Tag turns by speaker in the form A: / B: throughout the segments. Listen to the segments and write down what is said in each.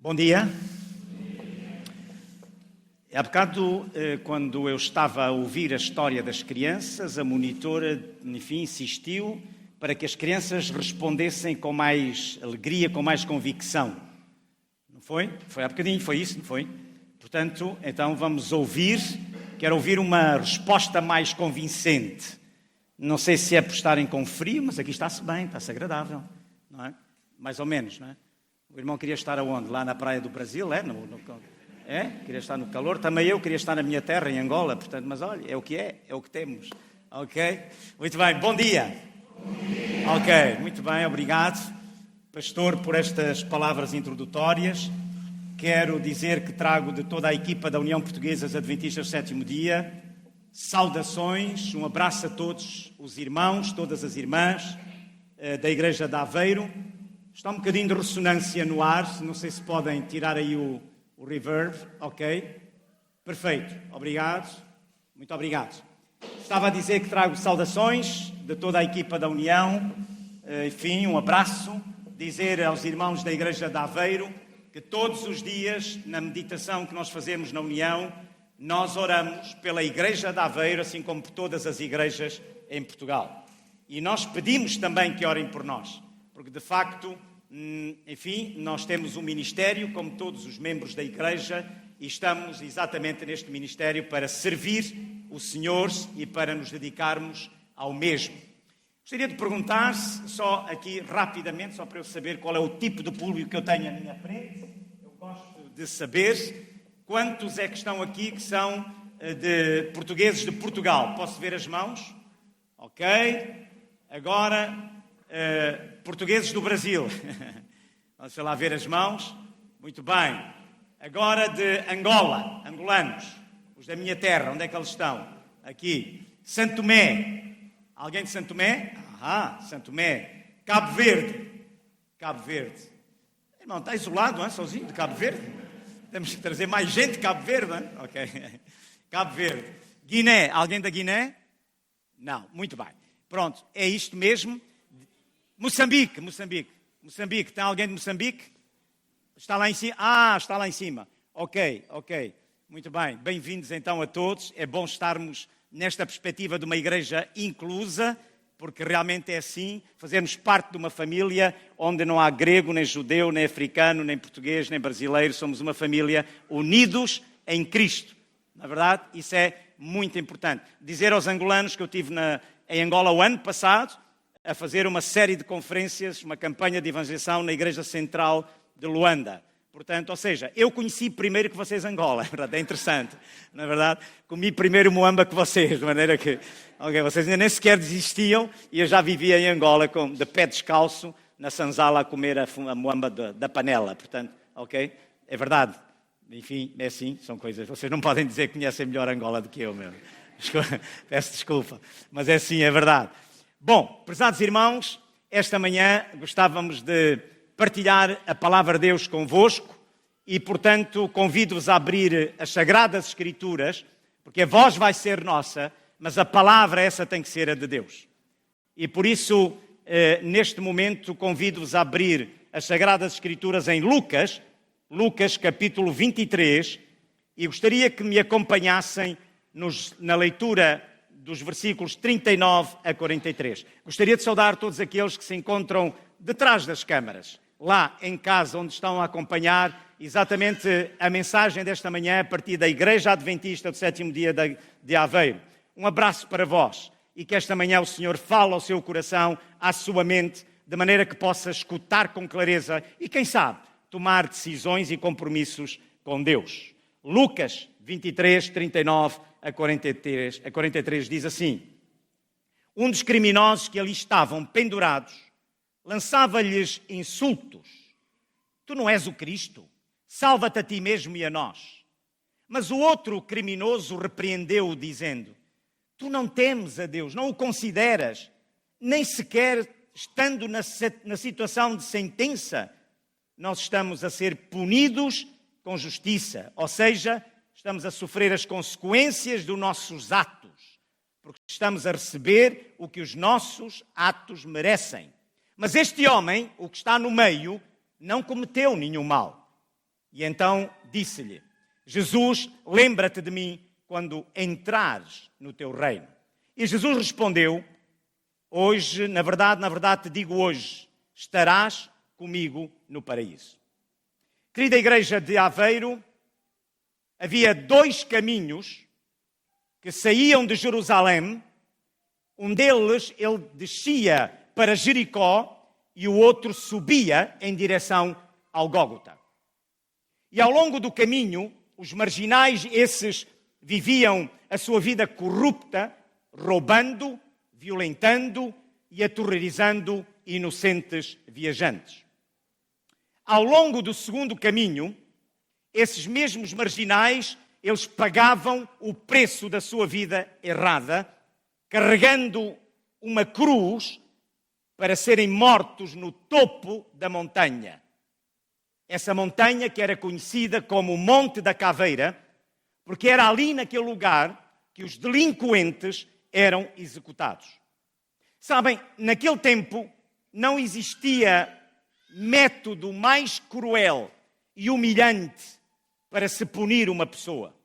A: Bom dia. Há bocado, quando eu estava a ouvir a história das crianças, a monitora, enfim, insistiu para que as crianças respondessem com mais alegria, com mais convicção. Não foi? Foi há bocadinho, foi isso, não foi? Portanto, então vamos ouvir, quero ouvir uma resposta mais convincente. Não sei se é por estarem com frio, mas aqui está-se bem, está-se agradável, não é? Mais ou menos, não é? O irmão queria estar aonde? Lá na praia do Brasil, é? Queria estar no calor. Também eu queria estar na minha terra, em Angola, portanto, mas olha, é o que temos. Ok? Muito bem, bom dia. Ok, muito bem, obrigado, pastor, por estas palavras introdutórias. Quero dizer que trago de toda a equipa da União Portuguesa dos Adventistas do Sétimo Dia saudações, um abraço a todos os irmãos, todas as irmãs da Igreja de Aveiro. Está um bocadinho de ressonância no ar, não sei se podem tirar aí o reverb, ok? Perfeito, obrigado, muito obrigado. Estava a dizer que trago saudações de toda a equipa da União, enfim, um abraço, dizer aos irmãos da Igreja de Aveiro que todos os dias, na meditação que nós fazemos na União, nós oramos pela Igreja de Aveiro, assim como por todas as igrejas em Portugal. E nós pedimos também que orem por nós. Porque, de facto, enfim, nós temos um ministério, como todos os membros da Igreja, e estamos exatamente neste ministério para servir o Senhor e para nos dedicarmos ao mesmo. Gostaria de perguntar, só aqui rapidamente, só para eu saber qual é o tipo de público que eu tenho à minha frente. Eu gosto de saber quantos é que estão aqui que são de portugueses de Portugal. Posso ver as mãos? Ok. Agora... portugueses do Brasil. Vamos lá ver as mãos. Muito bem. Agora de Angola, angolanos, os da minha terra, onde é que eles estão? Aqui. Santo Tomé. Alguém de Santo Tomé? Santo Tomé. Cabo Verde. Cabo Verde. Irmão, está isolado, não é? Sozinho de Cabo Verde? Temos que trazer mais gente de Cabo Verde, não é? Ok. Cabo Verde. Guiné. Alguém da Guiné? Não. Muito bem. Pronto. É isto mesmo. Moçambique. Tem alguém de Moçambique? Está lá em cima? Está lá em cima. Ok. Muito bem. Bem-vindos então a todos. É bom estarmos nesta perspectiva de uma igreja inclusa, porque realmente é assim, fazermos parte de uma família onde não há grego, nem judeu, nem africano, nem português, nem brasileiro. Somos uma família unidos em Cristo. Na verdade, isso é muito importante. Dizer aos angolanos que eu estive em Angola o ano passado, a fazer uma série de conferências, uma campanha de evangelização na Igreja Central de Luanda. Portanto, ou seja, eu conheci primeiro que vocês Angola, é interessante, na verdade, comi primeiro moamba que vocês, de maneira que vocês ainda nem sequer desistiam e eu já vivia em Angola de pé descalço, na sanzala a comer a moamba da panela, portanto, ok? É verdade, enfim, é assim, são coisas, vocês não podem dizer que conhecem melhor Angola do que eu mesmo, peço desculpa, mas é assim, é verdade. Bom, prezados irmãos, esta manhã gostávamos de partilhar a palavra de Deus convosco e, portanto, convido-vos a abrir as Sagradas Escrituras, porque a voz vai ser nossa, mas a palavra essa tem que ser a de Deus. E por isso, neste momento, convido-vos a abrir as Sagradas Escrituras em Lucas capítulo 23, e gostaria que me acompanhassem na leitura dos versículos 39 a 43. Gostaria de saudar todos aqueles que se encontram detrás das câmaras, lá em casa, onde estão a acompanhar exatamente a mensagem desta manhã a partir da Igreja Adventista do Sétimo Dia de Aveiro. Um abraço para vós e que esta manhã o Senhor fale ao seu coração, à sua mente, de maneira que possa escutar com clareza e, quem sabe, tomar decisões e compromissos com Deus. Lucas 23, 39 a 43 diz assim: um dos criminosos que ali estavam pendurados lançava-lhes insultos. Tu não és o Cristo? Salva-te a ti mesmo e a nós. Mas o outro criminoso repreendeu-o, dizendo: tu não temes a Deus, não o consideras, nem sequer estando na situação de sentença, nós estamos a ser punidos com justiça, ou seja, estamos a sofrer as consequências dos nossos atos, porque estamos a receber o que os nossos atos merecem. Mas este homem, o que está no meio, não cometeu nenhum mal. E então disse-lhe: Jesus, lembra-te de mim quando entrares no teu reino. E Jesus respondeu: hoje, na verdade te digo hoje, estarás comigo no paraíso. Querida Igreja de Aveiro, havia 2 caminhos que saíam de Jerusalém. Um deles, ele descia para Jericó e o outro subia em direção ao Gólgota. E ao longo do caminho, os marginais, esses viviam a sua vida corrupta, roubando, violentando e aterrorizando inocentes viajantes. Ao longo do segundo caminho, esses mesmos marginais, eles pagavam o preço da sua vida errada, carregando uma cruz para serem mortos no topo da montanha. Essa montanha que era conhecida como o Monte da Caveira, porque era ali naquele lugar que os delinquentes eram executados. Sabem, naquele tempo não existia método mais cruel e humilhante para se punir uma pessoa.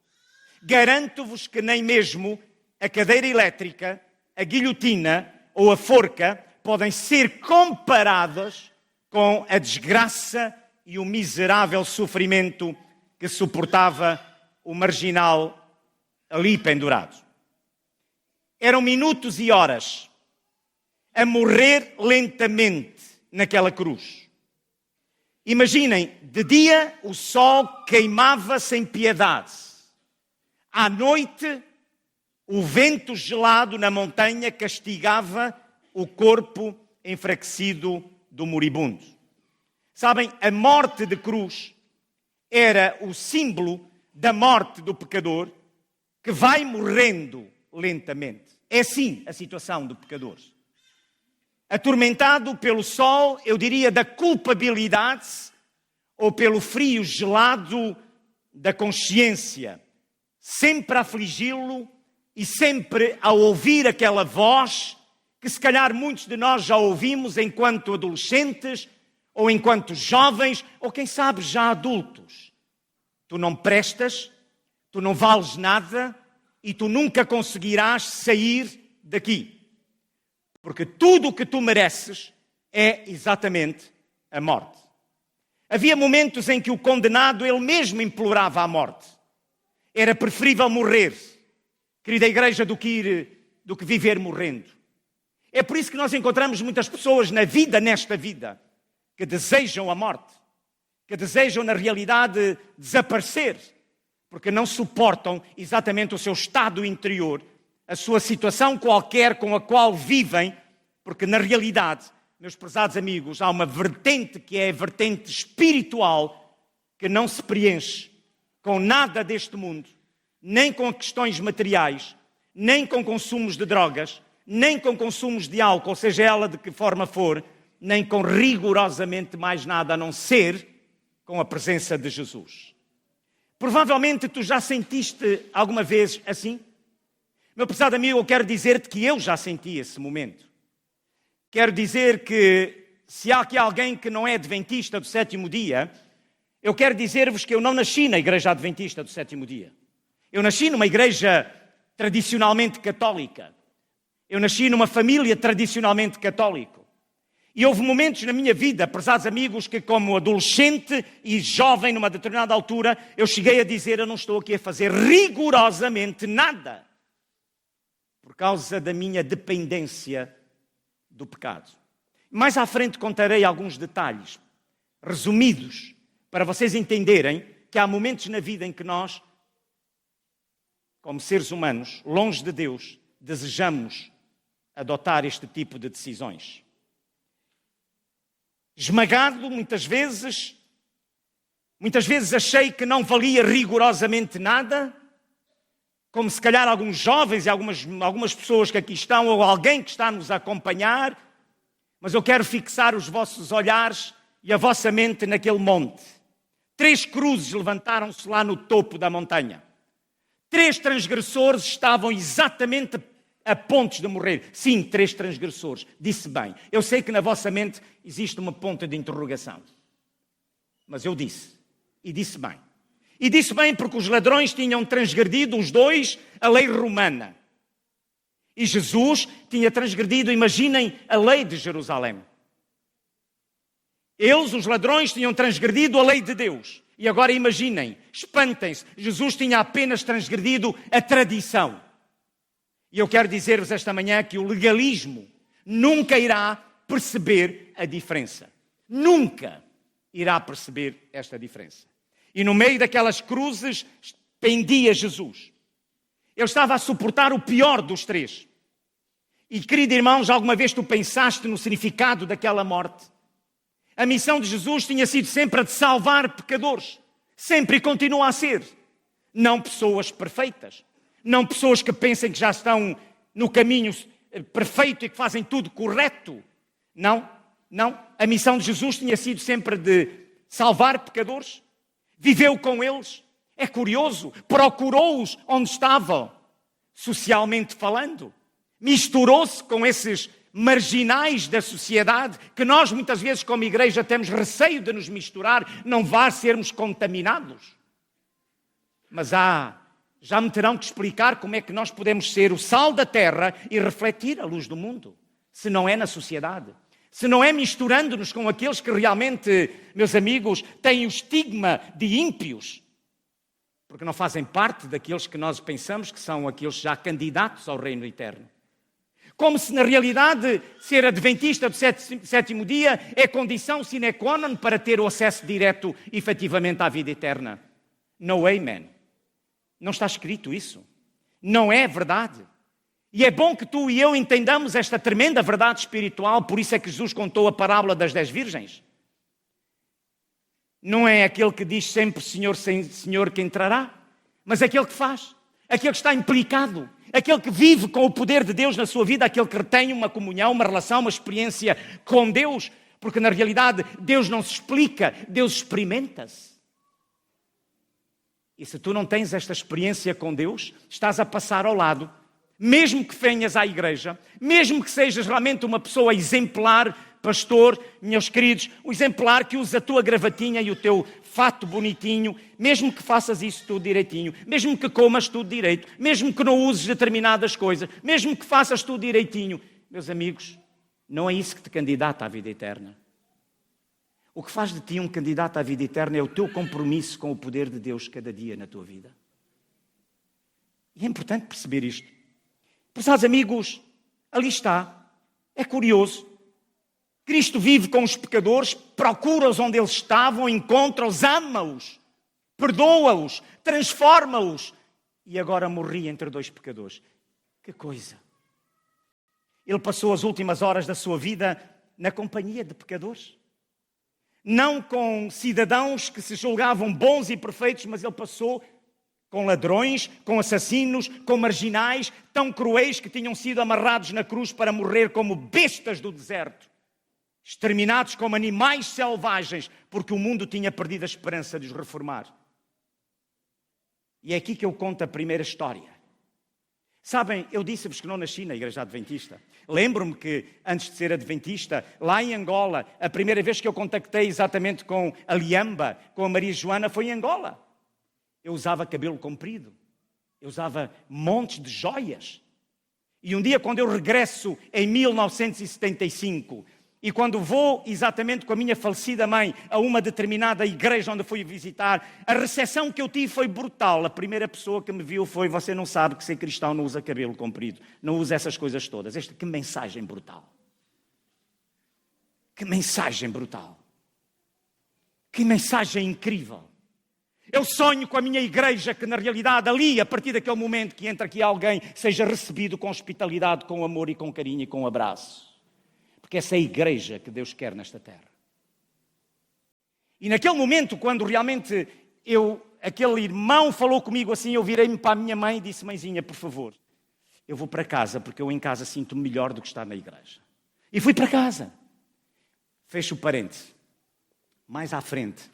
A: Garanto-vos que nem mesmo a cadeira elétrica, a guilhotina ou a forca podem ser comparadas com a desgraça e o miserável sofrimento que suportava o marginal ali pendurado. Eram minutos e horas a morrer lentamente naquela cruz. Imaginem, de dia o sol queimava sem piedade. À noite, o vento gelado na montanha castigava o corpo enfraquecido do moribundo. Sabem, a morte de cruz era o símbolo da morte do pecador que vai morrendo lentamente. É assim a situação do pecador. Atormentado pelo sol, eu diria, da culpabilidade ou pelo frio gelado da consciência, sempre a afligi-lo e sempre a ouvir aquela voz que se calhar muitos de nós já ouvimos enquanto adolescentes ou enquanto jovens ou quem sabe já adultos. Tu não prestas, tu não vales nada e tu nunca conseguirás sair daqui. Porque tudo o que tu mereces é exatamente a morte. Havia momentos em que o condenado, ele mesmo implorava a morte. Era preferível morrer, querida Igreja, do que viver morrendo. É por isso que nós encontramos muitas pessoas nesta vida, que desejam a morte, que desejam, na realidade, desaparecer, porque não suportam exatamente o seu estado interior, a sua situação qualquer com a qual vivem, porque na realidade, meus prezados amigos, há uma vertente que é a vertente espiritual que não se preenche com nada deste mundo, nem com questões materiais, nem com consumos de drogas, nem com consumos de álcool, seja ela de que forma for, nem com rigorosamente mais nada a não ser com a presença de Jesus. Provavelmente tu já sentiste alguma vez assim? Meu prezado amigo, eu quero dizer-te que eu já senti esse momento. Quero dizer que se há aqui alguém que não é adventista do sétimo dia, eu quero dizer-vos que eu não nasci na igreja adventista do sétimo dia. Eu nasci numa igreja tradicionalmente católica. Eu nasci numa família tradicionalmente católica. E houve momentos na minha vida, prezados amigos, que como adolescente e jovem numa determinada altura, eu cheguei a dizer, eu não estou aqui a fazer rigorosamente nada, por causa da minha dependência do pecado. Mais à frente contarei alguns detalhes, resumidos, para vocês entenderem que há momentos na vida em que nós, como seres humanos, longe de Deus, desejamos adotar este tipo de decisões. Esmagado muitas vezes achei que não valia rigorosamente nada, como se calhar alguns jovens e algumas pessoas que aqui estão, ou alguém que está a nos acompanhar, mas eu quero fixar os vossos olhares e a vossa mente naquele monte. 3 cruzes levantaram-se lá no topo da montanha. 3 transgressores estavam exatamente a pontos de morrer. Sim, 3 transgressores. Disse bem. Eu sei que na vossa mente existe uma ponta de interrogação. Mas eu disse. E disse bem. E disse bem porque os ladrões tinham transgredido, os dois, a lei romana. E Jesus tinha transgredido, imaginem, a lei de Jerusalém. Eles, os ladrões, tinham transgredido a lei de Deus. E agora imaginem, espantem-se, Jesus tinha apenas transgredido a tradição. E eu quero dizer-vos esta manhã que o legalismo nunca irá perceber a diferença. Nunca irá perceber esta diferença. E no meio daquelas cruzes pendia Jesus. Ele estava a suportar o pior dos três. E, querido irmão, já alguma vez tu pensaste no significado daquela morte? A missão de Jesus tinha sido sempre a de salvar pecadores. Sempre e continua a ser. Não pessoas perfeitas. Não pessoas que pensem que já estão no caminho perfeito e que fazem tudo correto. Não. A missão de Jesus tinha sido sempre de salvar pecadores. Viveu com eles. É curioso. Procurou-os onde estavam, socialmente falando. Misturou-se com esses marginais da sociedade, que nós muitas vezes como igreja temos receio de nos misturar, não vá sermos contaminados. Mas já me terão que explicar como é que nós podemos ser o sal da terra e refletir a luz do mundo, se não é na sociedade. Se não é misturando-nos com aqueles que realmente, meus amigos, têm o estigma de ímpios, porque não fazem parte daqueles que nós pensamos que são aqueles já candidatos ao reino eterno. Como se, na realidade, ser adventista do sétimo dia é condição sine qua non para ter o acesso direto, efetivamente, à vida eterna. No way, man. Não está escrito isso. Não é verdade. E é bom que tu e eu entendamos esta tremenda verdade espiritual, por isso é que Jesus contou a parábola das 10 virgens. Não é aquele que diz sempre Senhor, Senhor que entrará, mas aquele que faz, aquele que está implicado, aquele que vive com o poder de Deus na sua vida, aquele que retém uma comunhão, uma relação, uma experiência com Deus, porque na realidade Deus não se explica, Deus experimenta-se. E se tu não tens esta experiência com Deus, estás a passar ao lado, mesmo que venhas à igreja, mesmo que sejas realmente uma pessoa exemplar, pastor, meus queridos, o exemplar que usa a tua gravatinha e o teu fato bonitinho, mesmo que faças isso tudo direitinho, mesmo que comas tudo direito, mesmo que não uses determinadas coisas, mesmo que faças tudo direitinho, meus amigos, não é isso que te candidata à vida eterna. O que faz de ti um candidato à vida eterna é o teu compromisso com o poder de Deus cada dia na tua vida. E é importante perceber isto. Prezados amigos, ali está. É curioso. Cristo vive com os pecadores, procura-os onde eles estavam, encontra-os, ama-os, perdoa-os, transforma-os. E agora morria entre dois pecadores. Que coisa! Ele passou as últimas horas da sua vida na companhia de pecadores. Não com cidadãos que se julgavam bons e perfeitos, mas ele passou com ladrões, com assassinos, com marginais, tão cruéis que tinham sido amarrados na cruz para morrer como bestas do deserto, exterminados como animais selvagens, porque o mundo tinha perdido a esperança de os reformar. E é aqui que eu conto a primeira história. Sabem, eu disse-vos que não nasci na Igreja Adventista. Lembro-me que, antes de ser Adventista, lá em Angola, a primeira vez que eu contactei exatamente com a Liamba, com a Maria Joana, foi em Angola. Eu usava cabelo comprido. Eu usava montes de joias. E um dia, quando eu regresso em 1975, e quando vou exatamente com a minha falecida mãe a uma determinada igreja onde fui visitar, a recepção que eu tive foi brutal. A primeira pessoa que me viu foi: você não sabe que ser cristão não usa cabelo comprido, não usa essas coisas todas. Que mensagem brutal. Que mensagem brutal. Que mensagem incrível. Eu sonho com a minha igreja que, na realidade, ali, a partir daquele momento que entra aqui alguém, seja recebido com hospitalidade, com amor e com carinho e com abraço. Porque essa é a igreja que Deus quer nesta terra. E naquele momento, quando realmente aquele irmão falou comigo assim, eu virei-me para a minha mãe e disse: mãezinha, por favor, eu vou para casa, porque eu em casa sinto-me melhor do que estar na igreja. E fui para casa. Fecho o parênteses. Mais à frente.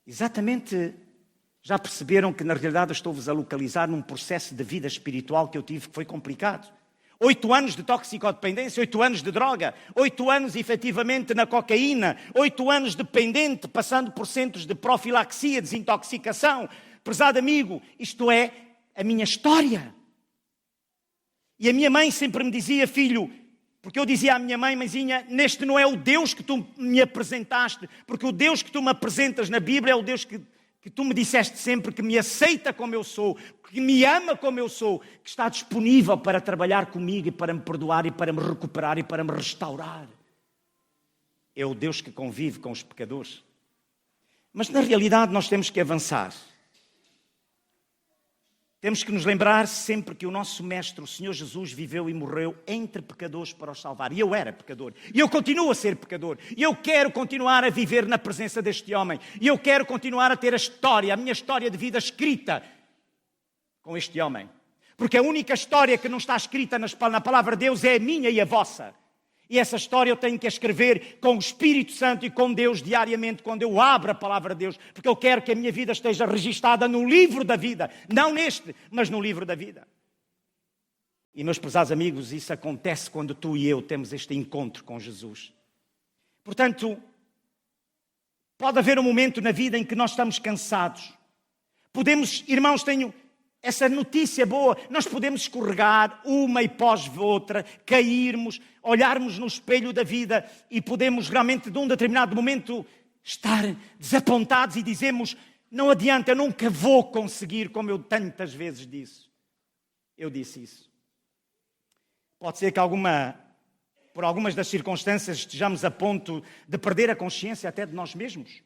A: Exatamente, já perceberam que na realidade eu estou-vos a localizar num processo de vida espiritual que eu tive que foi complicado. 8 anos de toxicodependência, 8 anos de droga, 8 anos efetivamente na cocaína, 8 anos dependente, passando por centros de profilaxia, desintoxicação. Prezado amigo, isto é a minha história. E a minha mãe sempre me dizia, filho, porque eu dizia à minha mãe, mãezinha, neste não é o Deus que tu me apresentaste, porque o Deus que tu me apresentas na Bíblia é o Deus que tu me disseste sempre que me aceita como eu sou, que me ama como eu sou, que está disponível para trabalhar comigo e para me perdoar e para me recuperar e para me restaurar. É o Deus que convive com os pecadores. Mas na realidade nós temos que avançar. Temos que nos lembrar sempre que o nosso Mestre, o Senhor Jesus, viveu e morreu entre pecadores para os salvar. E eu era pecador. E eu continuo a ser pecador. E eu quero continuar a viver na presença deste homem. E eu quero continuar a ter a minha história de vida escrita com este homem. Porque a única história que não está escrita na palavra de Deus é a minha e a vossa. E essa história eu tenho que escrever com o Espírito Santo e com Deus diariamente, quando eu abro a palavra de Deus, porque eu quero que a minha vida esteja registada no livro da vida, não neste, mas no livro da vida. E, meus prezados amigos, isso acontece quando tu e eu temos este encontro com Jesus. Portanto, pode haver um momento na vida em que nós estamos cansados. Irmãos, tenho essa notícia boa, nós podemos escorregar uma e pós outra, cairmos, olharmos no espelho da vida e podemos realmente, de um determinado momento, estar desapontados e dizemos, não adianta, eu nunca vou conseguir, como eu tantas vezes disse. Eu disse isso. Pode ser que por algumas das circunstâncias estejamos a ponto de perder a consciência até de nós mesmos.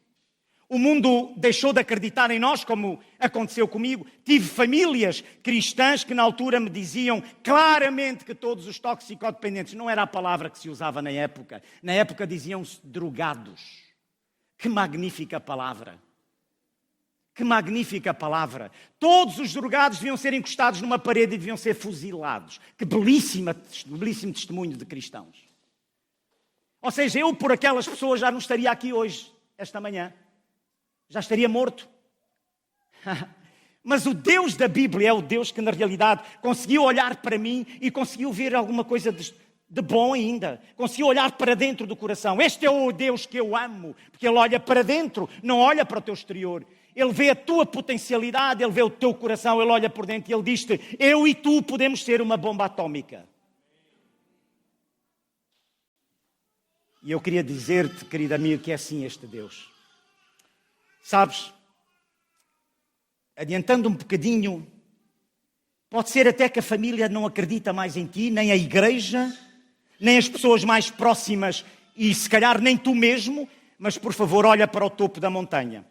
A: O mundo deixou de acreditar em nós, como aconteceu comigo. Tive famílias cristãs que na altura me diziam claramente que todos os toxicodependentes, não era a palavra que se usava na época. Na época diziam-se drogados. Que magnífica palavra. Que magnífica palavra. Todos os drogados deviam ser encostados numa parede e deviam ser fuzilados. Que belíssimo testemunho de cristãos. Ou seja, eu por aquelas pessoas já não estaria aqui hoje, esta manhã. Já estaria morto. Mas o Deus da Bíblia é o Deus que na realidade conseguiu olhar para mim e conseguiu ver alguma coisa de bom ainda. Conseguiu olhar para dentro do coração. Este é o Deus que eu amo, porque Ele olha para dentro, não olha para o teu exterior. Ele vê a tua potencialidade, Ele vê o teu coração, Ele olha por dentro e Ele diz-te, eu e tu podemos ser uma bomba atómica. E eu queria dizer-te, querido amigo, que é assim este Deus. Sabes, adiantando um bocadinho, pode ser até que a família não acredita mais em ti, nem a igreja, nem as pessoas mais próximas e se calhar nem tu mesmo, mas por favor olha para o topo da montanha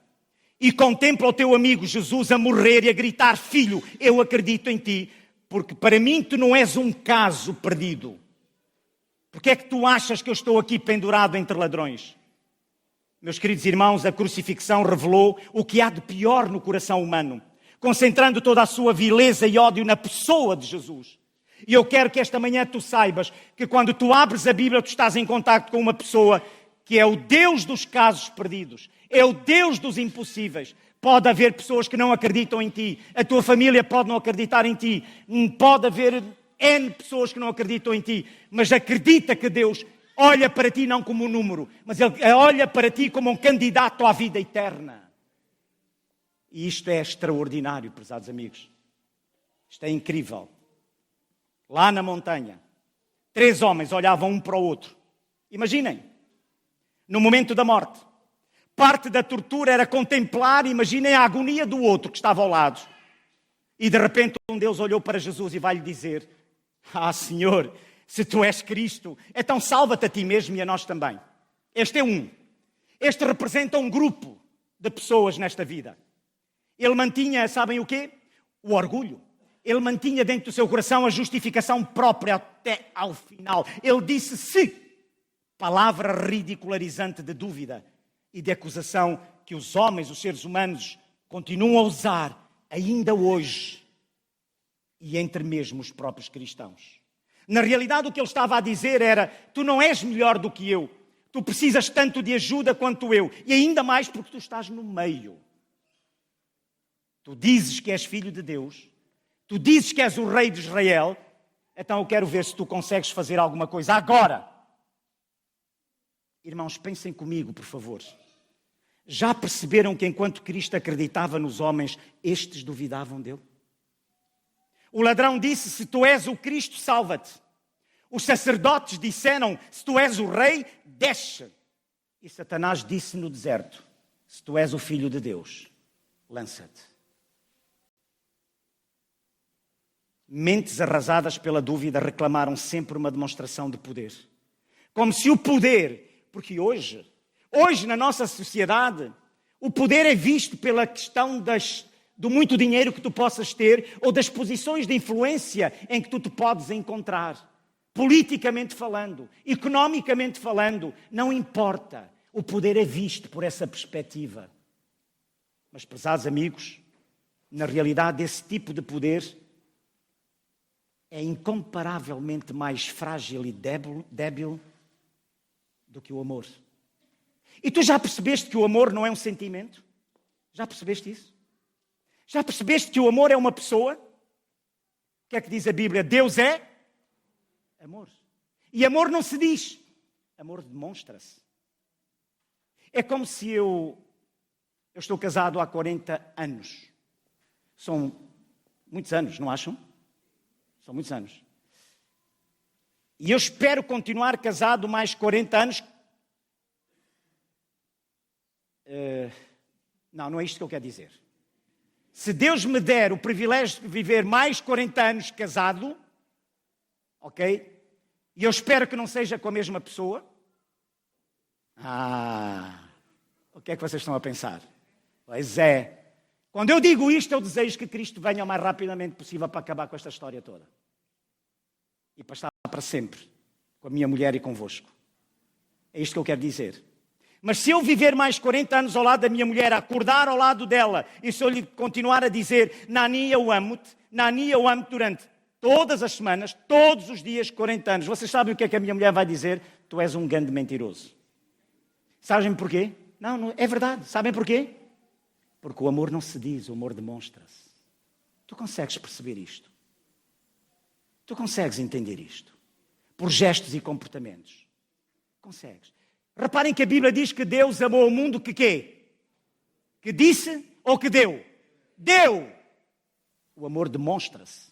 A: e contempla o teu amigo Jesus a morrer e a gritar, filho, eu acredito em ti, porque para mim tu não és um caso perdido. Porque é que tu achas que eu estou aqui pendurado entre ladrões? Meus queridos irmãos, a crucifixão revelou o que há de pior no coração humano, concentrando toda a sua vileza e ódio na pessoa de Jesus. E eu quero que esta manhã tu saibas que quando tu abres a Bíblia, tu estás em contacto com uma pessoa que é o Deus dos casos perdidos, é o Deus dos impossíveis. Pode haver pessoas que não acreditam em ti, a tua família pode não acreditar em ti, pode haver N pessoas que não acreditam em ti, mas acredita que Deus olha para ti não como um número, mas Ele olha para ti como um candidato à vida eterna. E isto é extraordinário, prezados amigos. Isto é incrível. Lá na montanha, 3 homens olhavam um para o outro. Imaginem, no momento da morte, parte da tortura era contemplar, imaginem a agonia do outro que estava ao lado. E de repente um deles olhou para Jesus e vai-lhe dizer, Senhor, se tu és Cristo, então salva-te a ti mesmo e a nós também. Este é um. Este representa um grupo de pessoas nesta vida. Ele mantinha, sabem o quê? O orgulho. Ele mantinha dentro do seu coração a justificação própria até ao final. Ele disse se, palavra ridicularizante de dúvida e de acusação que os homens, os seres humanos, continuam a usar ainda hoje e entre mesmo os próprios cristãos. Na realidade, o que ele estava a dizer era, tu não és melhor do que eu, tu precisas tanto de ajuda quanto eu, e ainda mais porque tu estás no meio. Tu dizes que és filho de Deus, tu dizes que és o rei de Israel, Então eu quero ver se tu consegues fazer alguma coisa agora. Irmãos, pensem comigo, por favor. Já perceberam que enquanto Cristo acreditava nos homens, estes duvidavam dele? O ladrão disse, se tu és o Cristo, salva-te. Os sacerdotes disseram, se tu és o rei, desce. E Satanás disse no deserto, se tu és o Filho de Deus, lança-te. Mentes arrasadas pela dúvida reclamaram sempre uma demonstração de poder. Como se o poder, porque hoje na nossa sociedade, o poder é visto pela questão do muito dinheiro que tu possas ter ou das posições de influência em que tu te podes encontrar. Politicamente falando, economicamente falando, não importa. O poder é visto por essa perspectiva. Mas, prezados amigos, na realidade esse tipo de poder é incomparavelmente mais frágil e débil do que o amor. E tu já percebeste que o amor não é um sentimento? Já percebeste isso? Já percebeste que o amor é uma pessoa? O que é que diz a Bíblia? Deus é amor. E amor não se diz. Amor demonstra-se. É como se eu estou casado há 40 anos. São muitos anos, não acham? São muitos anos. E eu espero continuar casado mais 40 anos. Não é isto que eu quero dizer. Se Deus me der o privilégio de viver mais 40 anos casado, ok? E eu espero que não seja com a mesma pessoa. O que é que vocês estão a pensar? Pois é. Quando eu digo isto, eu desejo que Cristo venha o mais rapidamente possível para acabar com esta história toda. E para estar para sempre com a minha mulher e convosco. É isto que eu quero dizer. Mas se eu viver mais 40 anos ao lado da minha mulher, acordar ao lado dela, e se eu lhe continuar a dizer, Nani, eu amo-te durante todas as semanas, todos os dias, 40 anos. Vocês sabem o que é que a minha mulher vai dizer? Tu és um grande mentiroso. Sabem porquê? Não, é verdade. Sabem porquê? Porque o amor não se diz, o amor demonstra-se. Tu consegues perceber isto? Tu consegues entender isto? Por gestos e comportamentos. Consegues. Reparem que a Bíblia diz que Deus amou o mundo que quê? Que disse ou que deu? Deu! O amor demonstra-se.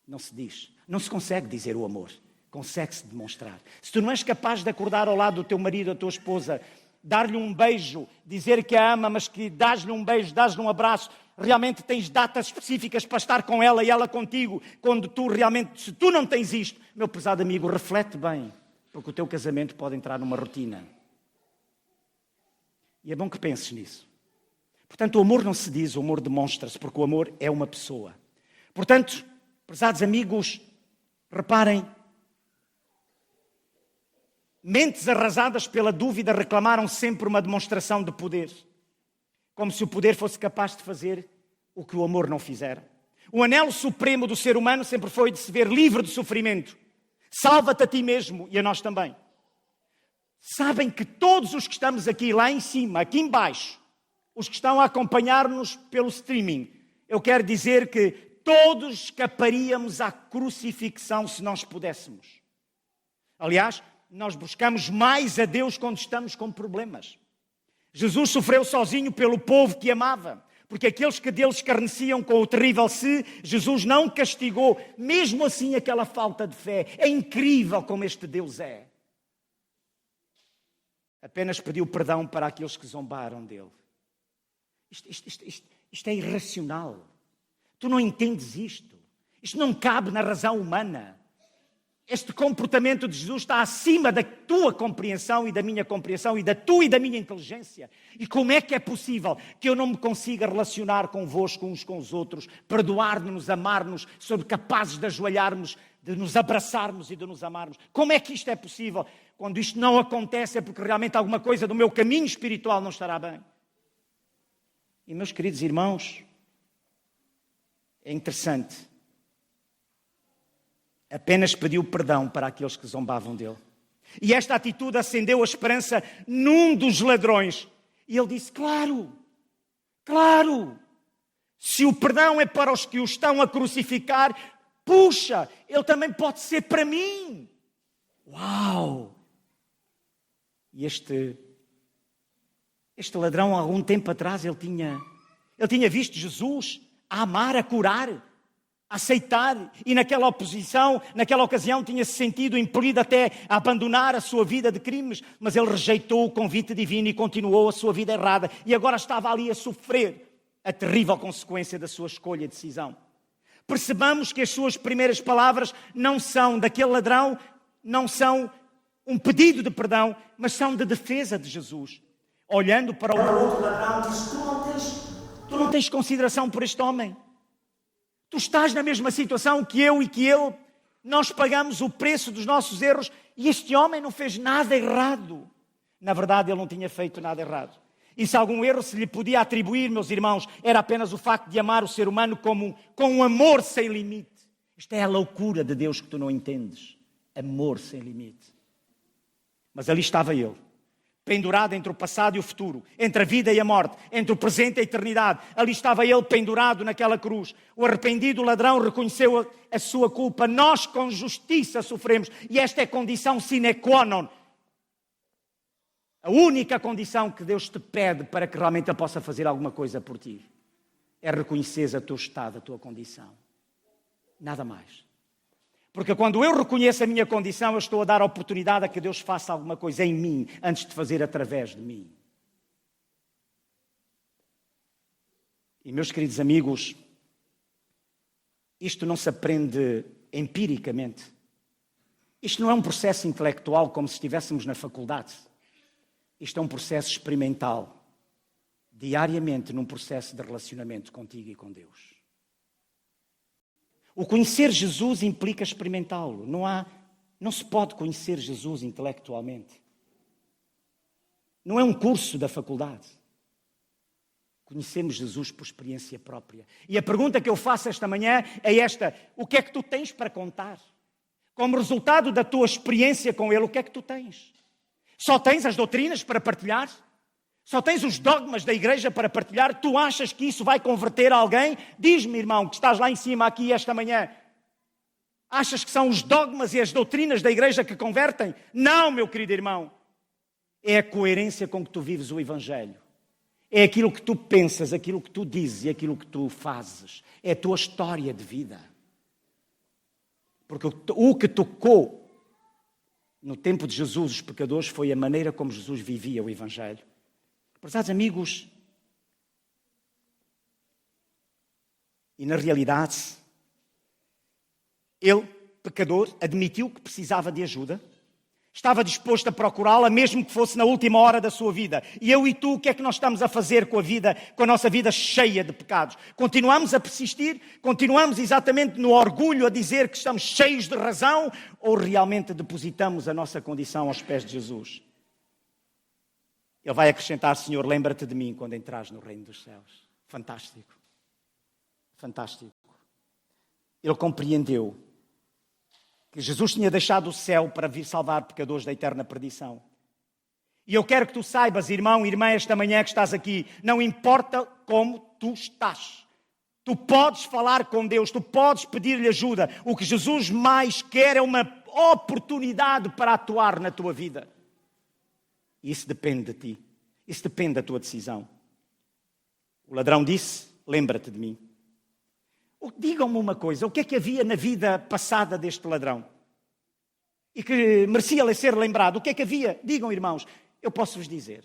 A: Não se diz. Não se consegue dizer o amor. Consegue-se demonstrar. Se tu não és capaz de acordar ao lado do teu marido, da tua esposa, dar-lhe um beijo, dizer que a ama, mas que dás-lhe um beijo, dás-lhe um abraço, realmente tens datas específicas para estar com ela e ela contigo, quando tu realmente, se tu não tens isto, meu prezado amigo, reflete bem, porque o teu casamento pode entrar numa rotina. E é bom que penses nisso. Portanto, o amor não se diz, o amor demonstra-se, porque o amor é uma pessoa. Portanto, prezados amigos, reparem, mentes arrasadas pela dúvida reclamaram sempre uma demonstração de poder, como se o poder fosse capaz de fazer o que o amor não fizera. O anelo supremo do ser humano sempre foi de se ver livre de sofrimento. Salva-te a ti mesmo e a nós também. Sabem que todos os que estamos aqui, lá em cima, aqui em baixo, os que estão a acompanhar-nos pelo streaming, eu quero dizer que todos escaparíamos à crucifixão se nós pudéssemos. Aliás, nós buscamos mais a Deus quando estamos com problemas. Jesus sofreu sozinho pelo povo que amava, porque aqueles que dele escarneciam com o terrível se, Jesus não castigou, mesmo assim aquela falta de fé. É incrível como este Deus é. Apenas pediu perdão para aqueles que zombaram dele. Isto é irracional. Tu não entendes isto. Isto não cabe na razão humana. Este comportamento de Jesus está acima da tua compreensão e da minha compreensão e da tua e da minha inteligência. E como é que é possível que eu não me consiga relacionar convosco uns com os outros, perdoar-nos, amar-nos, ser capazes de ajoelharmos, de nos abraçarmos e de nos amarmos? Como é que isto é possível? Quando isto não acontece é porque realmente alguma coisa do meu caminho espiritual não estará bem. E meus queridos irmãos, é interessante. Apenas pediu perdão para aqueles que zombavam dele. E esta atitude acendeu a esperança num dos ladrões. E ele disse, claro, se o perdão é para os que o estão a crucificar, puxa, ele também pode ser para mim. Uau! E este ladrão, há algum tempo atrás, ele tinha visto Jesus a amar, a curar, a aceitar, e naquela ocasião, tinha-se sentido impelido até a abandonar a sua vida de crimes, mas ele rejeitou o convite divino e continuou a sua vida errada, e agora estava ali a sofrer a terrível consequência da sua escolha e decisão. Percebamos que as suas primeiras palavras não são daquele ladrão, não são um pedido de perdão, mas são de defesa de Jesus. Olhando para o outro ladrão, diz: tu não tens consideração por este homem. Tu estás na mesma situação que eu e que ele. Nós pagamos o preço dos nossos erros e este homem não fez nada errado. Na verdade, ele não tinha feito nada errado. E se algum erro se lhe podia atribuir, meus irmãos, era apenas o facto de amar o ser humano com um amor sem limite. Isto é a loucura de Deus que tu não entendes. Amor sem limite. Mas ali estava ele, pendurado entre o passado e o futuro, entre a vida e a morte, entre o presente e a eternidade. Ali estava ele pendurado naquela cruz. O arrependido ladrão reconheceu a sua culpa. Nós com justiça sofremos. E esta é a condição sine qua non. A única condição que Deus te pede para que realmente Ele possa fazer alguma coisa por ti é reconhecer o teu estado, a tua condição. Nada mais. Porque quando eu reconheço a minha condição, eu estou a dar a oportunidade a que Deus faça alguma coisa em mim, antes de fazer através de mim. E meus queridos amigos, isto não se aprende empiricamente. Isto não é um processo intelectual como se estivéssemos na faculdade. Isto é um processo experimental, diariamente num processo de relacionamento contigo e com Deus. O conhecer Jesus implica experimentá-lo. Não se pode conhecer Jesus intelectualmente. Não é um curso da faculdade. Conhecemos Jesus por experiência própria. E a pergunta que eu faço esta manhã é esta: o que é que tu tens para contar? Como resultado da tua experiência com Ele, o que é que tu tens? Só tens as doutrinas para partilhar? Só tens os dogmas da igreja para partilhar? Tu achas que isso vai converter alguém? Diz-me, irmão, que estás lá em cima aqui esta manhã. Achas que são os dogmas e as doutrinas da igreja que convertem? Não, meu querido irmão. É a coerência com que tu vives o Evangelho. É aquilo que tu pensas, aquilo que tu dizes e aquilo que tu fazes. É a tua história de vida. Porque o que tocou no tempo de Jesus os pecadores foi a maneira como Jesus vivia o Evangelho. Prezados amigos, e na realidade, ele, pecador, admitiu que precisava de ajuda, estava disposto a procurá-la, mesmo que fosse na última hora da sua vida. E eu e tu, o que é que nós estamos a fazer com a nossa vida cheia de pecados? Continuamos a persistir? Continuamos exatamente no orgulho a dizer que estamos cheios de razão? Ou realmente depositamos a nossa condição aos pés de Jesus? Ele vai acrescentar: Senhor, lembra-te de mim quando entrares no reino dos céus. Fantástico. Fantástico. Ele compreendeu que Jesus tinha deixado o céu para vir salvar pecadores da eterna perdição. E eu quero que tu saibas, irmão e irmã, esta manhã que estás aqui, não importa como tu estás. Tu podes falar com Deus, tu podes pedir-lhe ajuda. O que Jesus mais quer é uma oportunidade para atuar na tua vida. E isso depende de ti. Isso depende da tua decisão. O ladrão disse: lembra-te de mim. Digam-me uma coisa: o que é que havia na vida passada deste ladrão? E que merecia ser lembrado. O que é que havia? Digam, irmãos. Eu posso-vos dizer: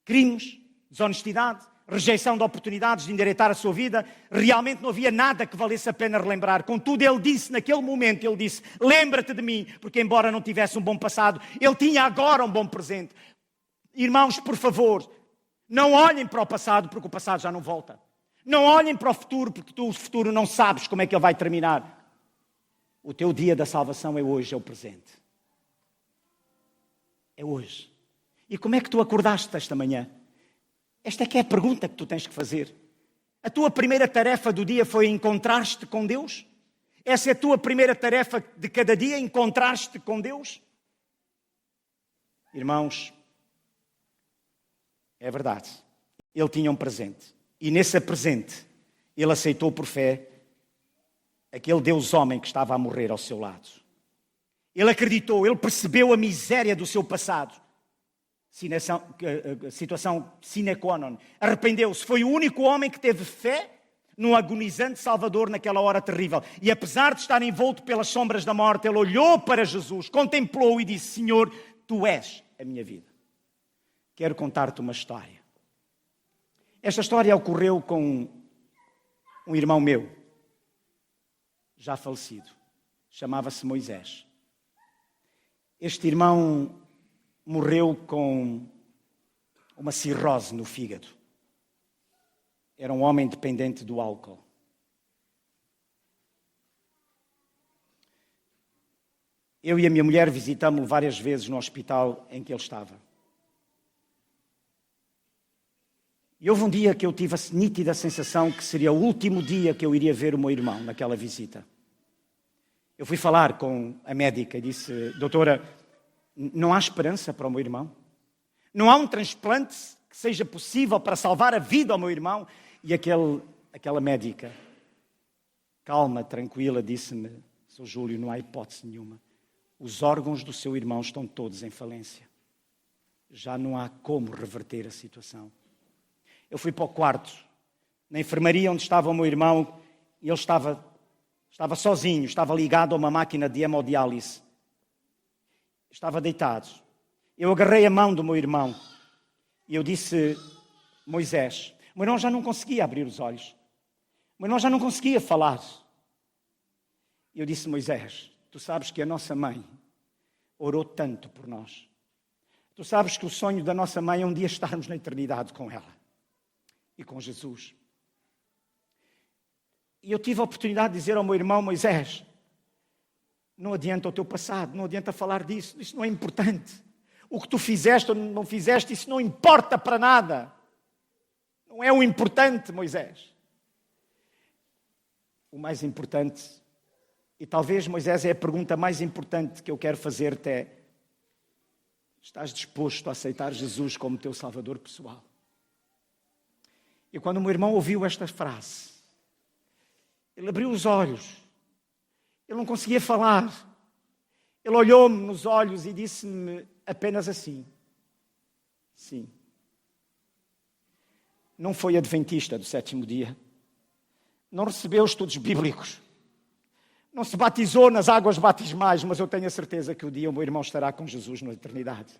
A: crimes, desonestidade, rejeição de oportunidades de endireitar a sua vida. Realmente não havia nada que valesse a pena relembrar. Contudo, ele disse naquele momento, ele disse: lembra-te de mim, porque embora não tivesse um bom passado, ele tinha agora um bom presente. Irmãos, por favor, não olhem para o passado, porque o passado já não volta. Não olhem para o futuro, porque tu o futuro não sabes como é que ele vai terminar. O teu dia da salvação é hoje, é o presente. É hoje. E como é que tu acordaste esta manhã? Esta é que é a pergunta que tu tens que fazer. A tua primeira tarefa do dia foi encontrar-te com Deus? Essa é a tua primeira tarefa de cada dia, encontrar-te com Deus? Irmãos, é verdade. Ele tinha um presente. E nesse presente, ele aceitou por fé aquele Deus homem que estava a morrer ao seu lado. Ele acreditou, ele percebeu a miséria do seu passado. Situação sine qua non. Arrependeu-se. Foi o único homem que teve fé no agonizante Salvador naquela hora terrível. E apesar de estar envolto pelas sombras da morte, ele olhou para Jesus, contemplou e disse: Senhor, Tu és a minha vida. Quero contar-te uma história. Esta história ocorreu com um irmão meu, já falecido. Chamava-se Moisés. Este irmão morreu com uma cirrose no fígado. Era um homem dependente do álcool. Eu e a minha mulher visitámo-lo várias vezes no hospital em que ele estava. E houve um dia que eu tive a nítida sensação que seria o último dia que eu iria ver o meu irmão naquela visita. Eu fui falar com a médica e disse: doutora, não há esperança para o meu irmão? Não há um transplante que seja possível para salvar a vida ao meu irmão? E aquela médica, calma, tranquila, disse-me: Sr. Júlio, não há hipótese nenhuma. Os órgãos do seu irmão estão todos em falência. Já não há como reverter a situação. Eu fui para o quarto, na enfermaria onde estava o meu irmão, e ele estava sozinho, estava ligado a uma máquina de hemodiálise. Estava deitado. Eu agarrei a mão do meu irmão e eu disse: Moisés. O meu irmão já não conseguia abrir os olhos. O meu irmão já não conseguia falar. E eu disse: Moisés, tu sabes que a nossa mãe orou tanto por nós. Tu sabes que o sonho da nossa mãe é um dia estarmos na eternidade com ela e com Jesus. E eu tive a oportunidade de dizer ao meu irmão: Moisés, não adianta o teu passado, não adianta falar disso, isso não é importante. O que tu fizeste ou não fizeste, isso não importa para nada. Não é o importante, Moisés. O mais importante, e talvez, Moisés, é a pergunta mais importante que eu quero fazer-te é: estás disposto a aceitar Jesus como teu Salvador pessoal? E quando o meu irmão ouviu esta frase, ele abriu os olhos, ele não conseguia falar, ele olhou-me nos olhos e disse-me apenas assim: sim. Não foi adventista do sétimo dia, não recebeu estudos bíblicos, não se batizou nas águas batismais, mas eu tenho a certeza que um dia o meu irmão estará com Jesus na eternidade.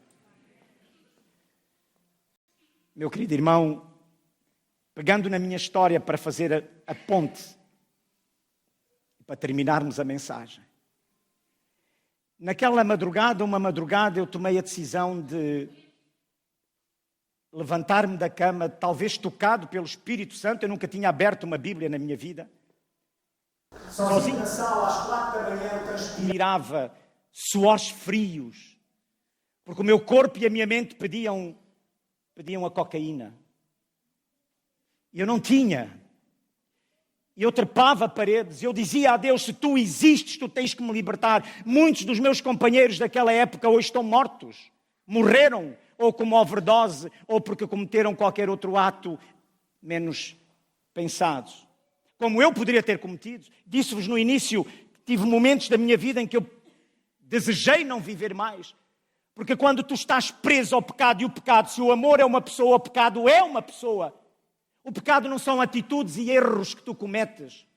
A: Meu querido irmão, pegando na minha história para fazer a ponte, para terminarmos a mensagem. Naquela madrugada, eu tomei a decisão de levantar-me da cama, talvez tocado pelo Espírito Santo. Eu nunca tinha aberto uma Bíblia na minha vida. Sozinho na sala, às 4 da manhã, eu transpirava suores frios, porque o meu corpo e a minha mente pediam a cocaína. E eu não tinha. E eu trepava paredes, eu dizia a Deus: se tu existes, tu tens que me libertar. Muitos dos meus companheiros daquela época hoje estão mortos. Morreram, ou como overdose, ou porque cometeram qualquer outro ato menos pensado. Como eu poderia ter cometido. Disse-vos no início que tive momentos da minha vida em que eu desejei não viver mais. Porque quando tu estás preso ao pecado, e o pecado, se o amor é uma pessoa, o pecado é uma pessoa. O pecado não são atitudes e erros que tu cometes.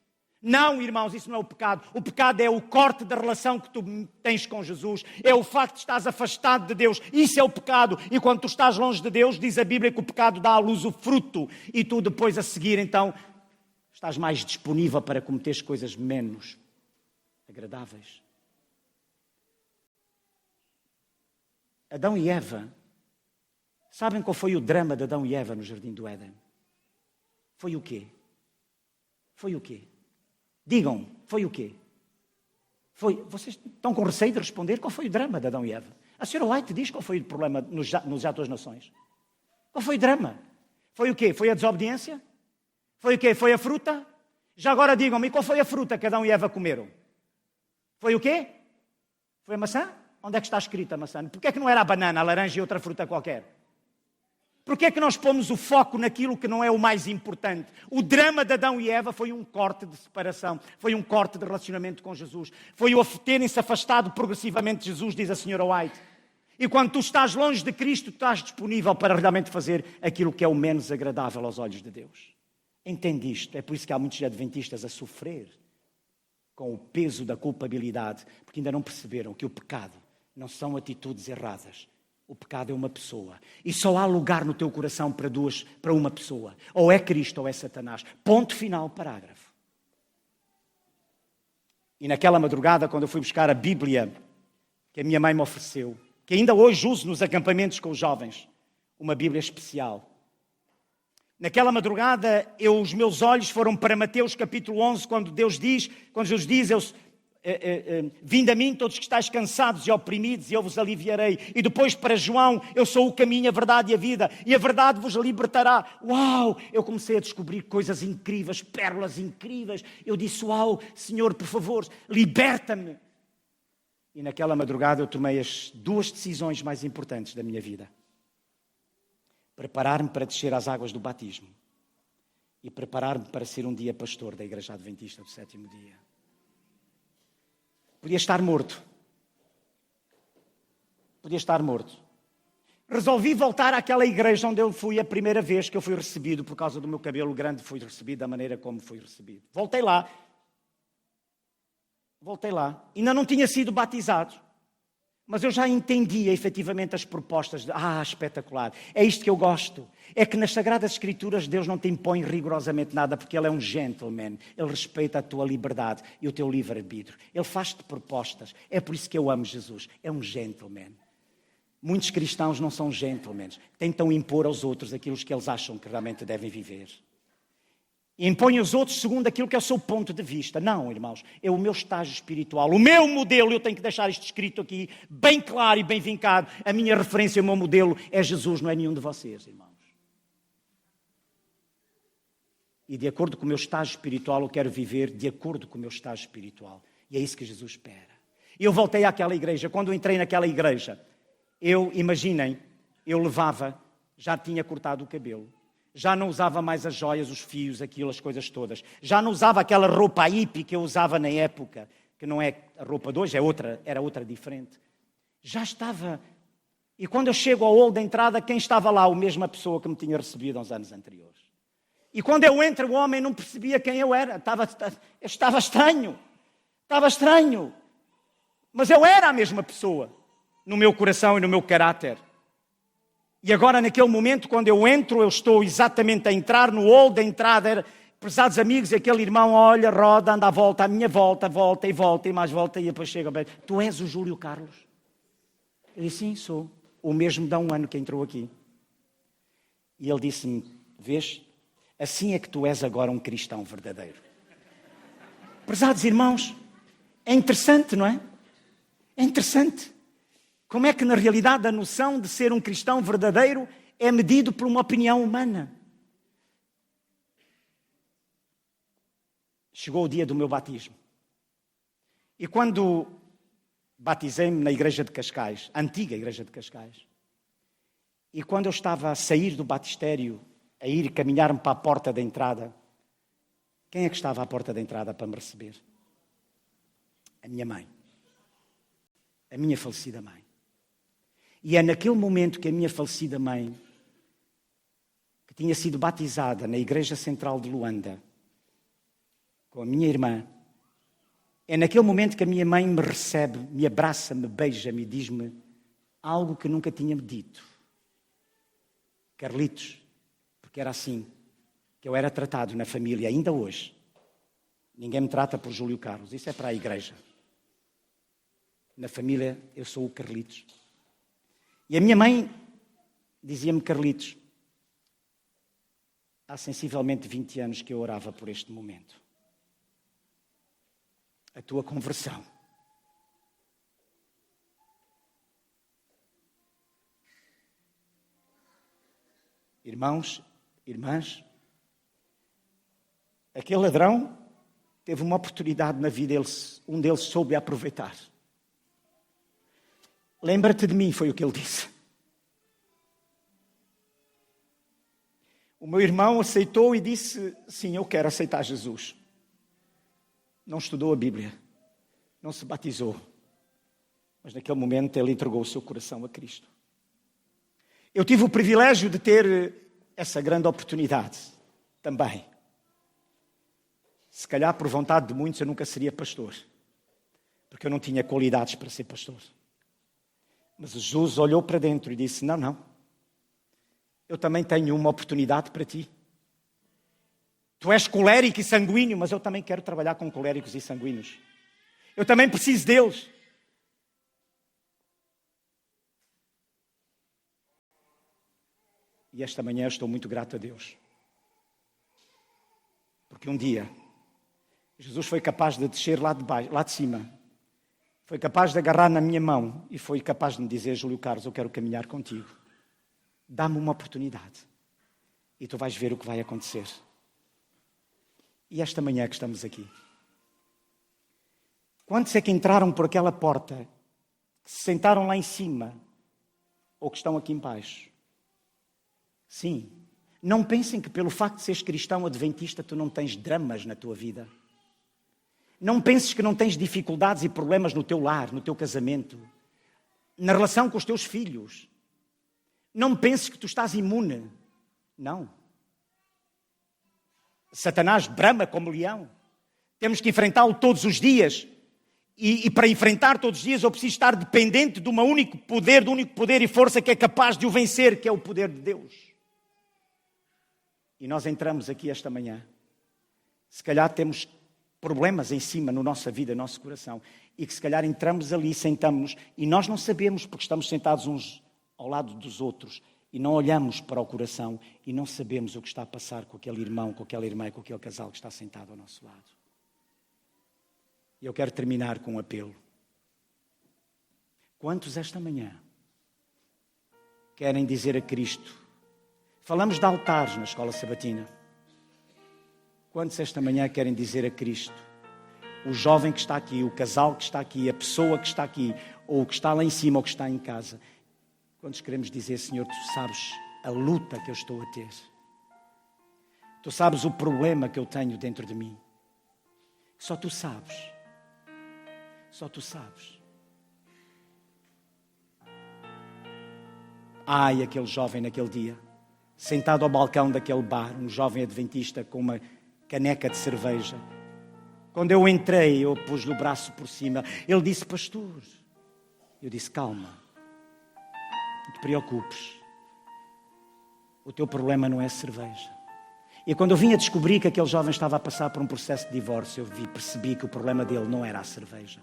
A: Não, irmãos, isso não é o pecado. O pecado é o corte da relação que tu tens com Jesus. É o facto de estás afastado de Deus. Isso é o pecado. E quando tu estás longe de Deus, diz a Bíblia que o pecado dá à luz o fruto. E tu depois a seguir, então, estás mais disponível para cometer coisas menos agradáveis. Adão e Eva. Sabem qual foi o drama de Adão e Eva no Jardim do Éden? Foi o quê? Foi o quê? Digam, foi o quê? Vocês estão com receio de responder? Qual foi o drama de Adão e Eva? A senhora White diz qual foi o problema nos Atos das Nações. Qual foi o drama? Foi o quê? Foi a desobediência? Foi o quê? Foi a fruta? Já agora digam-me, qual foi a fruta que Adão e Eva comeram? Foi o quê? Foi a maçã? Onde é que está escrita a maçã? Porquê é que não era a banana, a laranja e outra fruta qualquer? Porquê é que nós pomos o foco naquilo que não é o mais importante? O drama de Adão e Eva foi um corte de separação, foi um corte de relacionamento com Jesus, foi o terem-se afastado progressivamente de Jesus, diz a senhora White. E quando tu estás longe de Cristo, tu estás disponível para realmente fazer aquilo que é o menos agradável aos olhos de Deus. Entende isto? É por isso que há muitos adventistas a sofrer com o peso da culpabilidade, porque ainda não perceberam que o pecado não são atitudes erradas. O pecado é uma pessoa. E só há lugar no teu coração para uma pessoa. Ou é Cristo ou é Satanás. Ponto final, parágrafo. E naquela madrugada, quando eu fui buscar a Bíblia que a minha mãe me ofereceu, que ainda hoje uso nos acampamentos com os jovens, uma Bíblia especial. Naquela madrugada, os meus olhos foram para Mateus capítulo 11, quando Jesus diz, vinde a mim todos que estáis cansados e oprimidos e eu vos aliviarei. E depois para João, eu sou o caminho, a verdade e a vida, e a verdade vos libertará. Uau! Eu comecei a descobrir coisas incríveis, pérolas incríveis. Eu disse, uau, Senhor, por favor, liberta-me. E naquela madrugada eu tomei as 2 decisões mais importantes da minha vida. Preparar-me para descer às águas do batismo e preparar-me para ser um dia pastor da Igreja Adventista do Sétimo Dia. Podia estar morto. Resolvi voltar àquela igreja onde eu fui a primeira vez que eu fui recebido, por causa do meu cabelo grande, fui recebido da maneira como fui recebido. Voltei lá. Ainda não tinha sido batizado, mas eu já entendia efetivamente as propostas. Espetacular. É isto que eu gosto. É que nas Sagradas Escrituras Deus não te impõe rigorosamente nada, porque Ele é um gentleman. Ele respeita a tua liberdade e o teu livre-arbítrio. Ele faz-te propostas. É por isso que eu amo Jesus. É um gentleman. Muitos cristãos não são gentlemen. Tentam impor aos outros aquilo que eles acham que realmente devem viver. E impõem os outros segundo aquilo que é o seu ponto de vista. Não, irmãos, é o meu estágio espiritual, o meu modelo. Eu tenho que deixar isto escrito aqui, bem claro e bem vincado. A minha referência, o meu modelo é Jesus, não é nenhum de vocês, irmãos. E de acordo com o meu estágio espiritual, eu quero viver de acordo com o meu estágio espiritual. E é isso que Jesus espera. Eu voltei àquela igreja. Quando eu entrei naquela igreja, imaginem, eu já tinha cortado o cabelo. Já não usava mais as joias, os fios, aquilo, as coisas todas. Já não usava aquela roupa hippie que eu usava na época, que não é a roupa de hoje, era outra diferente. Já estava. E quando eu chego ao hall da entrada, quem estava lá? A mesma pessoa que me tinha recebido uns anos anteriores. E quando eu entro, o homem não percebia quem eu era. Estava estranho. Mas eu era a mesma pessoa, no meu coração e no meu caráter. E agora, naquele momento, quando eu entro, eu estou exatamente a entrar no hall da entrada. Prezados amigos, aquele irmão olha, roda, anda à volta, à minha volta, volta e mais volta, e depois chega. Tu és o Júlio Carlos? Eu disse, sim, sou. O mesmo de há um ano que entrou aqui. E ele disse-me, vês, assim é que tu és agora um cristão verdadeiro. Prezados irmãos, é interessante, não é? É interessante. Como é que, na realidade, a noção de ser um cristão verdadeiro é medido por uma opinião humana? Chegou o dia do meu batismo. E quando batizei-me na igreja de Cascais, a antiga igreja de Cascais, e quando eu estava a sair do batistério, a ir caminhar-me para a porta da entrada, quem é que estava à porta da entrada para me receber? A minha mãe. A minha falecida mãe. E é naquele momento que a minha falecida mãe, que tinha sido batizada na Igreja Central de Luanda, com a minha irmã, é naquele momento que a minha mãe me recebe, me abraça, me beija, me diz-me algo que nunca tinha-me dito. Carlitos, porque era assim que eu era tratado na família, ainda hoje. Ninguém me trata por Júlio Carlos, isso é para a igreja. Na família eu sou o Carlitos. E a minha mãe dizia-me, Carlitos, há sensivelmente 20 anos que eu orava por este momento. A tua conversão. Irmãos, irmãs, aquele ladrão teve uma oportunidade na vida, um deles soube aproveitar. Lembra-te de mim, foi o que ele disse. O meu irmão aceitou e disse, sim, eu quero aceitar Jesus. Não estudou a Bíblia, não se batizou, mas naquele momento ele entregou o seu coração a Cristo. Eu tive o privilégio de ter essa grande oportunidade também. Se calhar por vontade de muitos eu nunca seria pastor, porque eu não tinha qualidades para ser pastor. Mas Jesus olhou para dentro e disse, não, eu também tenho uma oportunidade para ti. Tu és colérico e sanguíneo, mas eu também quero trabalhar com coléricos e sanguíneos. Eu também preciso deles. E esta manhã eu estou muito grato a Deus. Porque um dia, Jesus foi capaz de descer lá de cima. Foi capaz de agarrar na minha mão e foi capaz de me dizer, Júlio Carlos, eu quero caminhar contigo. Dá-me uma oportunidade. E tu vais ver o que vai acontecer. E esta manhã que estamos aqui. Quantos é que entraram por aquela porta, que se sentaram lá em cima, ou que estão aqui embaixo? Sim. Não pensem que pelo facto de seres cristão adventista tu não tens dramas na tua vida. Não penses que não tens dificuldades e problemas no teu lar, no teu casamento, na relação com os teus filhos. Não penses que tu estás imune. Não. Satanás brama como leão. Temos que enfrentá-lo todos os dias. E para enfrentar todos os dias eu preciso estar dependente do único poder e força que é capaz de o vencer, que é o poder de Deus. E nós entramos aqui esta manhã. Se calhar temos problemas em cima na nossa vida, no nosso coração. E que se calhar entramos ali, sentamos-nos e nós não sabemos porque estamos sentados uns ao lado dos outros e não olhamos para o coração e não sabemos o que está a passar com aquele irmão, com aquela irmã, com aquele casal que está sentado ao nosso lado. E eu quero terminar com um apelo. Quantos esta manhã querem dizer a Cristo? Falamos de altares na escola sabatina. Quantos esta manhã querem dizer a Cristo? O jovem que está aqui, o casal que está aqui, a pessoa que está aqui, ou o que está lá em cima, ou que está em casa. Quantos queremos dizer, Senhor, tu sabes a luta que eu estou a ter. Tu sabes o problema que eu tenho dentro de mim. Só tu sabes. Só tu sabes. Ai, aquele jovem naquele dia, sentado ao balcão daquele bar, um jovem adventista com uma caneca de cerveja. Quando eu entrei, eu pus-lhe o braço por cima. Ele disse, pastor. Eu disse, calma. Não te preocupes. O teu problema não é cerveja. E quando eu vim a descobrir que aquele jovem estava a passar por um processo de divórcio, percebi que o problema dele não era a cerveja.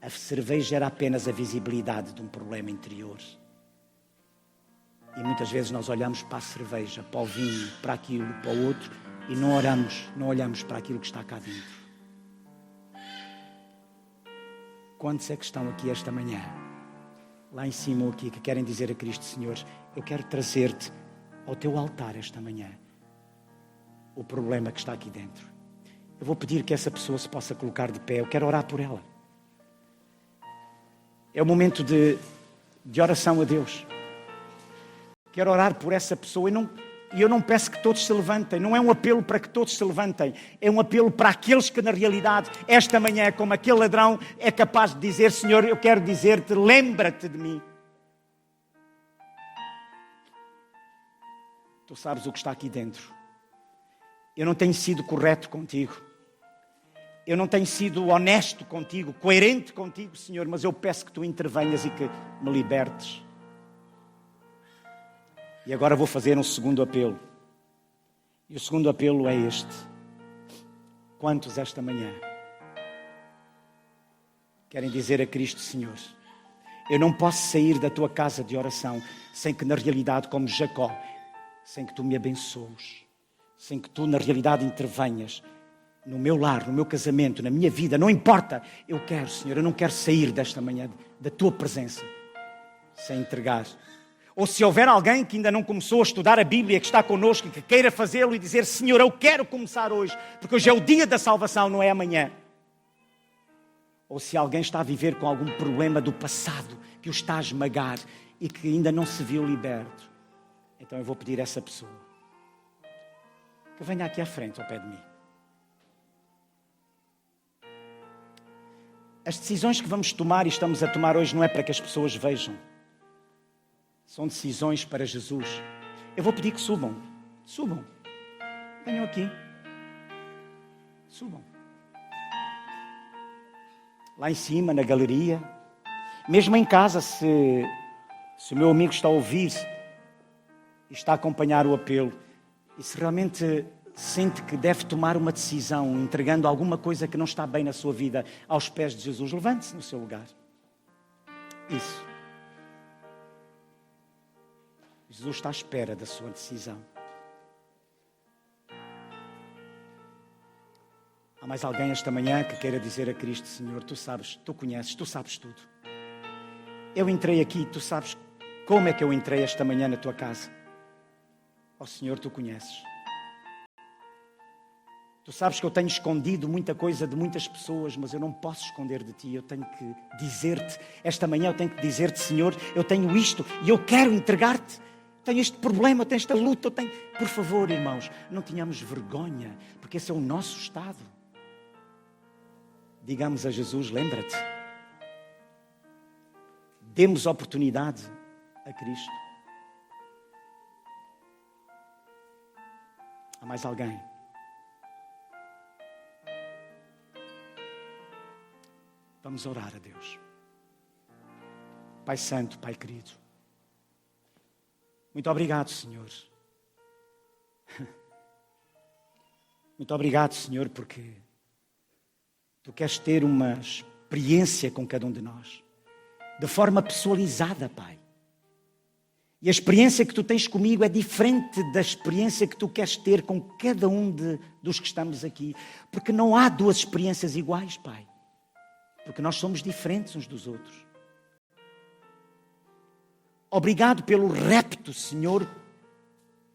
A: A cerveja era apenas a visibilidade de um problema interior. E muitas vezes nós olhamos para a cerveja, para o vinho, para aquilo, para o outro, e não olhamos para aquilo que está cá dentro. Quantos é que estão aqui esta manhã, lá em cima ou aqui, que querem dizer a Cristo, Senhor, eu quero trazer-te ao teu altar esta manhã o problema que está aqui dentro. Eu vou pedir que essa pessoa se possa colocar de pé, eu quero orar por ela. É o momento de oração a Deus. Quero orar por essa pessoa e eu não peço que todos se levantem. Não é um apelo para que todos se levantem. É um apelo para aqueles que na realidade, esta manhã, como aquele ladrão, é capaz de dizer, Senhor, eu quero dizer-te, lembra-te de mim. Tu sabes o que está aqui dentro. Eu não tenho sido correto contigo. Eu não tenho sido honesto contigo, coerente contigo, Senhor, mas eu peço que tu intervenhas e que me libertes. E agora vou fazer um segundo apelo. E o segundo apelo é este. Quantos esta manhã querem dizer a Cristo, Senhor, eu não posso sair da tua casa de oração sem que na realidade, como Jacó, sem que tu me abençoes, sem que tu na realidade intervenhas no meu lar, no meu casamento, na minha vida, não importa. Eu quero, Senhor, eu não quero sair desta manhã da tua presença sem entregar. Ou se houver alguém que ainda não começou a estudar a Bíblia, que está connosco e que queira fazê-lo e dizer, Senhor, eu quero começar hoje, porque hoje é o dia da salvação, não é amanhã. Ou se alguém está a viver com algum problema do passado, que o está a esmagar e que ainda não se viu liberto, então eu vou pedir a essa pessoa que venha aqui à frente ao pé de mim. As decisões que vamos tomar e estamos a tomar hoje não é para que as pessoas vejam. São decisões para Jesus. Eu vou pedir que subam. Subam. Venham aqui. Subam. Lá em cima, na galeria. Mesmo em casa, se o meu amigo está a ouvir e está a acompanhar o apelo, e se realmente sente que deve tomar uma decisão, entregando alguma coisa que não está bem na sua vida aos pés de Jesus, levante-se no seu lugar. Isso. Jesus está à espera da sua decisão. Há mais alguém esta manhã que queira dizer a Cristo: Senhor, tu sabes, tu conheces, tu sabes tudo. Eu entrei aqui, tu sabes como é que eu entrei esta manhã na tua casa. Ó Senhor, tu conheces. Tu sabes que eu tenho escondido muita coisa de muitas pessoas, mas eu não posso esconder de ti. Eu tenho que dizer-te, esta manhã eu tenho que dizer-te: Senhor, eu tenho isto e eu quero entregar-te. Tenho este problema, tenho esta luta, Por favor, irmãos, não tenhamos vergonha, porque esse é o nosso estado. Digamos a Jesus: lembra-te. Demos oportunidade a Cristo. Há mais alguém? Vamos orar a Deus. Pai Santo, Pai querido, muito obrigado, Senhor. Muito obrigado, Senhor, porque tu queres ter uma experiência com cada um de nós, de forma pessoalizada, Pai. E a experiência que tu tens comigo é diferente da experiência que tu queres ter com cada um dos que estamos aqui, porque não há duas experiências iguais, Pai. Porque nós somos diferentes uns dos outros. Obrigado pelo repto, Senhor,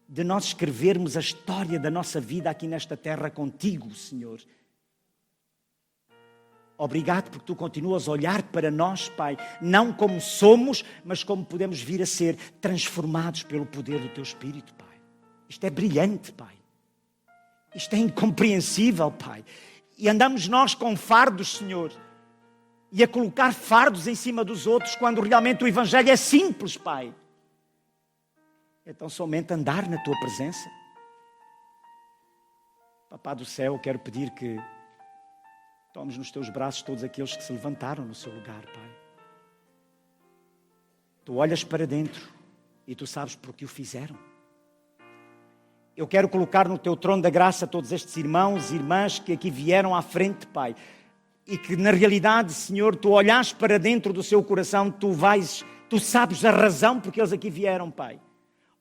A: de nós escrevermos a história da nossa vida aqui nesta terra contigo, Senhor. Obrigado porque tu continuas a olhar para nós, Pai, não como somos, mas como podemos vir a ser, transformados pelo poder do teu Espírito, Pai. Isto é brilhante, Pai. Isto é incompreensível, Pai. E andamos nós com fardos, Senhor, e a colocar fardos em cima dos outros, quando realmente o Evangelho é simples, Pai. Então somente andar na Tua presença. Papá do céu, quero pedir que tomes nos Teus braços todos aqueles que se levantaram no seu lugar, Pai. Tu olhas para dentro e Tu sabes por que o fizeram. Eu quero colocar no Teu trono da graça todos estes irmãos e irmãs que aqui vieram à frente, Pai. E que na realidade, Senhor, Tu olhas para dentro do seu coração, Tu sabes a razão porque eles aqui vieram, Pai.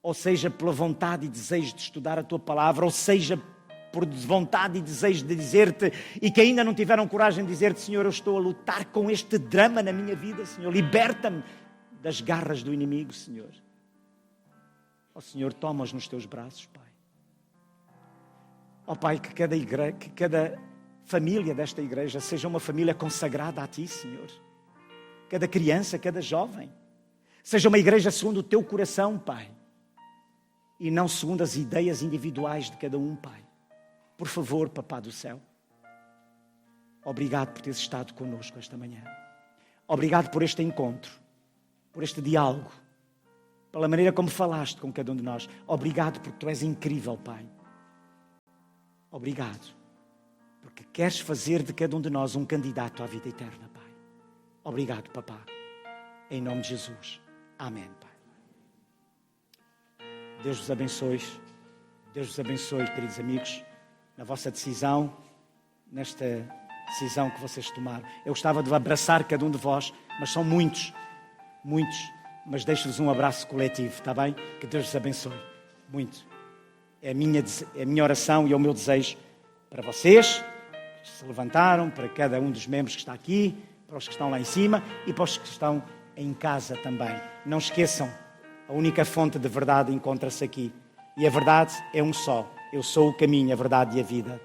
A: Ou seja, pela vontade e desejo de estudar a Tua palavra, ou seja, por vontade e desejo de dizer-te, e que ainda não tiveram coragem de dizer-te: Senhor, eu estou a lutar com este drama na minha vida, Senhor, liberta-me das garras do inimigo, Senhor. Ó Senhor, toma-os nos Teus braços, Pai. Ó Pai, que cada família desta igreja seja uma família consagrada a Ti, Senhor. Cada criança, cada jovem, seja uma igreja segundo o Teu coração, Pai, e não segundo as ideias individuais de cada um, Pai. Por favor, Papá do céu, obrigado por teres estado connosco esta manhã. Obrigado por este encontro, por este diálogo, pela maneira como falaste com cada um de nós. Obrigado porque Tu és incrível, Pai. Obrigado porque queres fazer de cada um de nós um candidato à vida eterna, Pai. Obrigado, Papá. Em nome de Jesus. Amém, Pai. Deus vos abençoe. Deus vos abençoe, queridos amigos, na vossa decisão, nesta decisão que vocês tomaram. Eu gostava de abraçar cada um de vós, mas são muitos, mas deixo-vos um abraço coletivo, está bem? Que Deus vos abençoe. Muito. É a minha oração e é o meu desejo para vocês, que se levantaram, para cada um dos membros que está aqui, para os que estão lá em cima e para os que estão em casa também. Não esqueçam, a única fonte de verdade encontra-se aqui. E a verdade é um só. Eu sou o caminho, a verdade e a vida.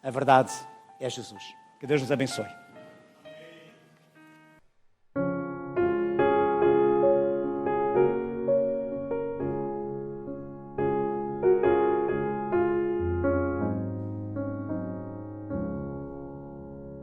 A: A verdade é Jesus. Que Deus nos abençoe.